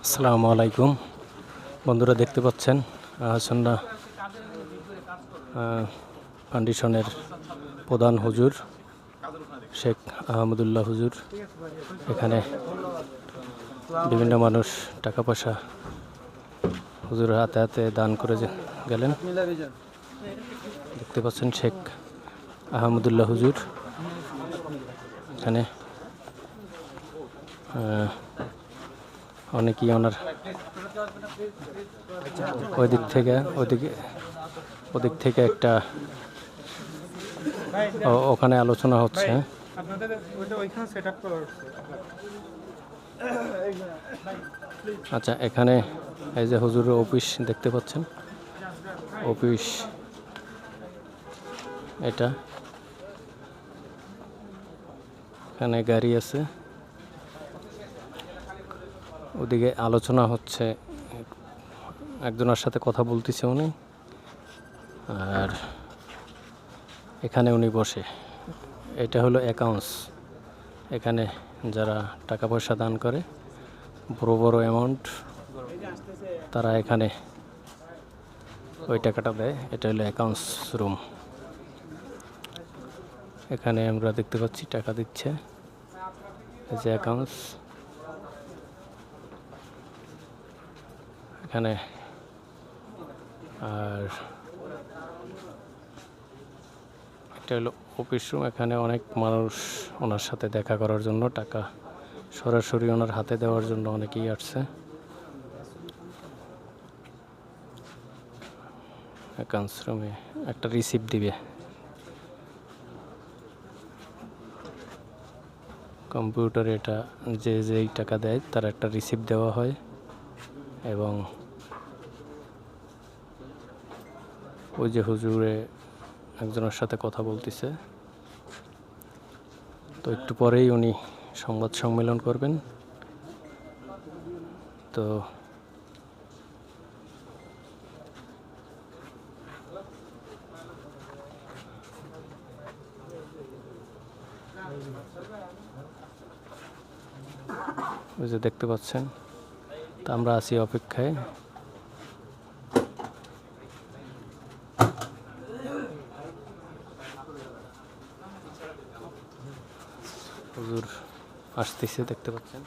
আসসালামু আলাইকুম বন্ধুরা, দেখতে পাচ্ছেন সন্না ফাউন্ডেশনের প্রধান হুজুর শেখ আহমদুল্লাহ হুজুর। এখানে বিভিন্ন মানুষ টাকা পয়সা হুজুরের হাতে হাতে দান করে গেলেন। দেখতে পাচ্ছেন শেখ আহমদুল্লাহ হুজুর। এখানে অনেকেই ওনার ওদিক থেকে একটা ওখানে আলোচনা হচ্ছে। আচ্ছা, এখানে এই যে হুজুরের অফিস দেখতে পাচ্ছেন, অফিস এটা। এখানে গাড়ি আছে, ওদিকে আলোচনা হচ্ছে, একজনের সাথে কথা বলতেছে উনি, আর এখানে উনি বসে। এটা হলো অ্যাকাউন্টস। এখানে যারা টাকা পয়সা দান করে বড় বড় অ্যামাউন্ট, তারা এখানে ওই টাকাটা দেয়। এটা হলো অ্যাকাউন্টস রুম। এখানে আমরা দেখতে পাচ্ছি টাকা দিচ্ছে, এই যে অ্যাকাউন্টস। এখানে আর এটা হলো অফিস রুম। এখানে অনেক মানুষ ওনার সাথে দেখা করার জন্য, টাকা সরাসরি ওনার হাতে দেওয়ার জন্য অনেকেই আসছে। অ্যাকাউন্টস রুমে একটা রিসিপ্ট দিবে, কম্পিউটারে এটা যেই টাকা দেয় তার একটা রিসিপ্ট দেওয়া হয়। এবং ওই যে হুজুরে একজনের সাথে কথা বলতেছে, তো একটু পরেই উনি সংবাদ সম্মেলন করবেন। তো ওই যে দেখতে পাচ্ছেন, তা আমরা আছি অপেক্ষায়। হুজুর আসতেছে, দেখতে পাচ্ছেন।